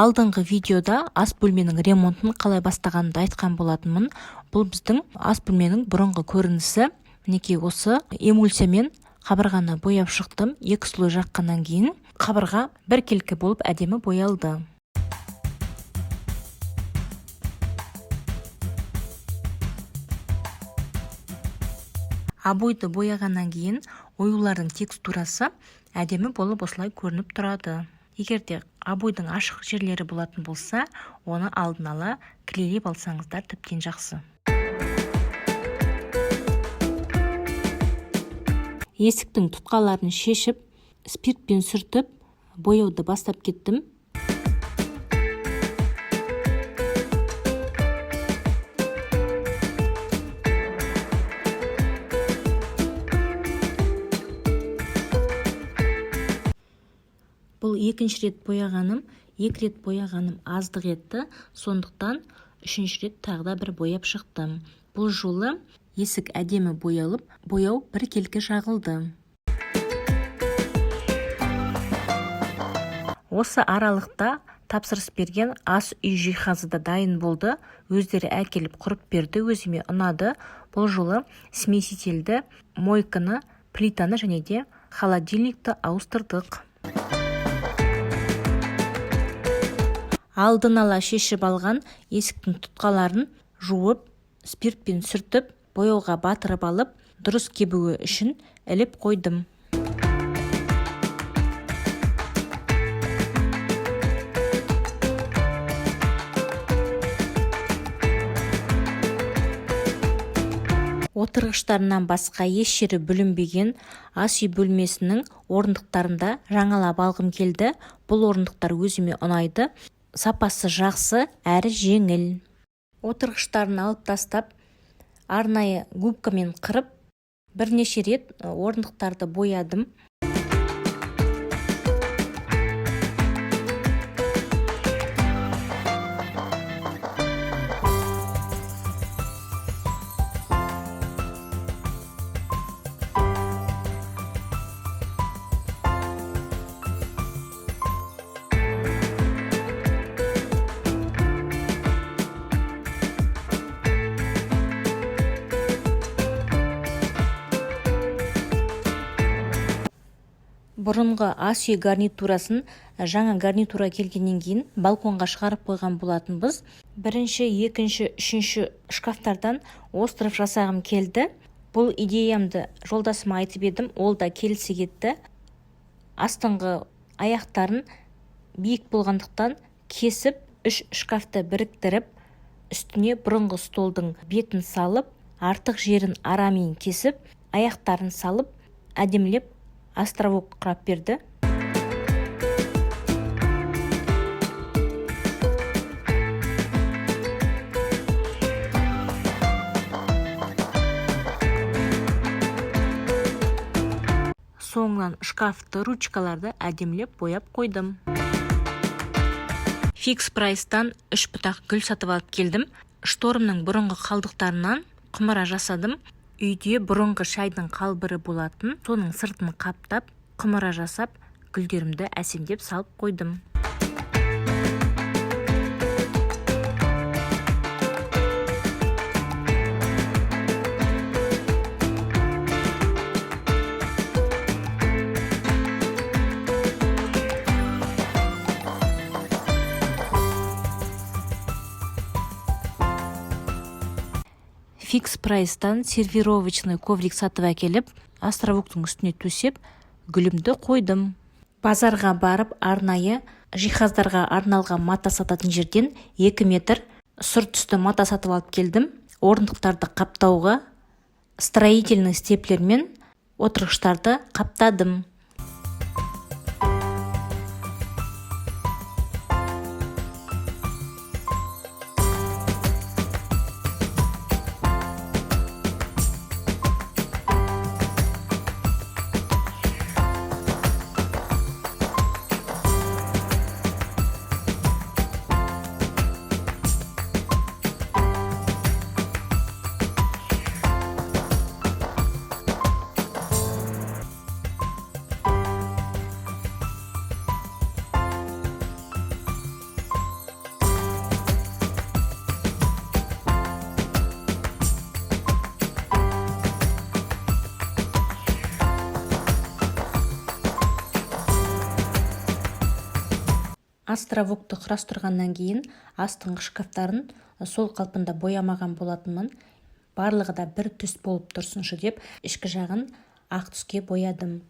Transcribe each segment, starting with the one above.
Алдыңғы видеода ас бөлменің ремонтын қалай бастағанымды айтқан болатынмын. Бұл біздің ас бөлменің бұрынғы көрінісі. Мінекей осы эмульсиямен қабырғаны бояп шықтым. 2 слой жаққаннан кейін қабырға біркелкі болып әдемі боялды. Обойды бояғаннан кейін оюлардың текстурасы әдемі болып осылай көрініп тұрады. Егер де обойдың ашық жерлері болатын болса, оны алдын ала клейлеп алсаңыздар тіптен жақсы. Есіктің тұтқаларын шешіп, спиртпен сүртіп, бояуды бастап кеттім. Бұл екінші рет бояғаным, 2 рет бояғаным аздық етті, сондықтан 3-ші рет тағы да бір бояп шықтым. Бұл жолы есік әдемі боялып, бояу біркелкі жағылды. Осы аралықта тапсырыс берген ас үй жиһазы да дайын болды. Өздері әкеліп құрып берді, өзіме ұнады. Бұл жолы смесительді, мойканы, плитаны және де холодильникті ауыстырдық. Алдын ала шешіп алған есіктің тұтқаларын жуып, спиртпен сүртіп, бояуға батырып алып, дұрыс кебуі үшін іліп қойдым. Отырғыштарынан басқа еш жері бүлінбеген ас үй бөлмесінің орындықтарында жаңалап алғым келді. Бұл орындықтар өзіме ұнайды. Сапасы жақсы, әрі жеңіл. Отырғыштарын алып тастап, арнайы губкамен қырып, бірнеше рет орындықтарды боядым. Бұрынғы ас үй гарнитурасын жаңа гарнитура келгеннен кейін балконға шығарып қойған болатынбыз. 1-ші, 2-ші, 3-ші шкафтардан остров жасағым келді. Бұл идеямды жолдасыма айтып едім, ол да келісе кетті. Астыңғы аяқтарын биік болғандықтан кесіп, 3 шкафты біріктіріп, үстіне бұрынғы столдың бетін салып, артық жерін арамен кесіп, аяқтарын салып, әдемілеп островок құрап берді. Соңынан шкафты, ручкаларды әдемілеп бояп қойдым. Фикс прайстан 3 бұтақ гүл сатып алып келдім. Шторымның бұрынғы қалдықтарынан құмыра жасадым. Үйде бұрынғы шайдың қалбыры болатын, соның сыртын қаптап, құмыра жасап, гүлдерімді әсемдеп салып қойдым. Фикс прайстан сервировочный коврик сатып әкеліп, островоктың үстіне төсеп, гүлімді қойдым. Базарға барып, арнайы жиһаздарға арналған мата сататын жерден 2 метр сұр түсті мата сатып алып келдім. Орындықтарды қаптауға строительный степлермен отырғыштарды қаптадым. островокты құрастырғаннан кейін астыңғы шкафтарын сол қалпында боямаған болатынмын. Барлығы да бір түс болып тұрсыншы деп ішкі жағын ақ түске боядым.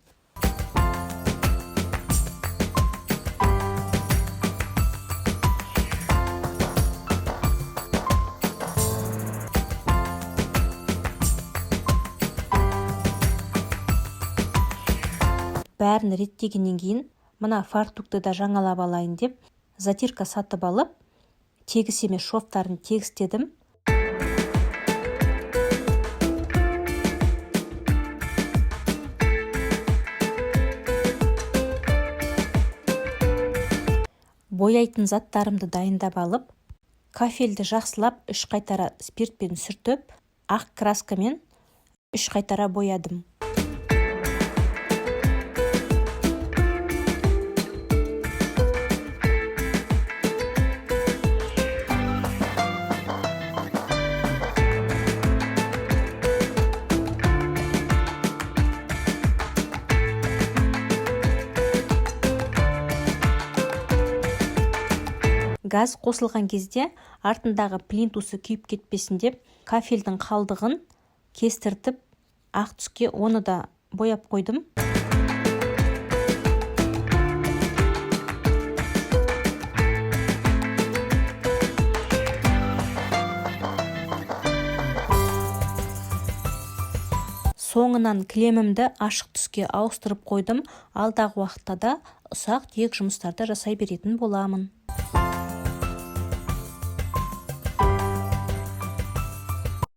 Бәрін реттегеннен кейін мына фартукты да жаңалап алайын деп затирка сатып алып, тегіс емес шовтарын тегістедім. Бояйтын заттарымды дайындап алып, кафельді жақсылап 3 қайтара спиртпен сүртіп, ақ краскамен 3 қайтара боядым. Газ қосылған кезде артындағы плинтусы күйіп кетпесін деп кафельдің қалдығын кестіртіп ақ түске оны да бояп қойдым. Соңынан кілемімді ашық түске ауыстырып қойдым. Алдағы уақытта да ұсақ түйек жұмыстарды жасай беретін боламын.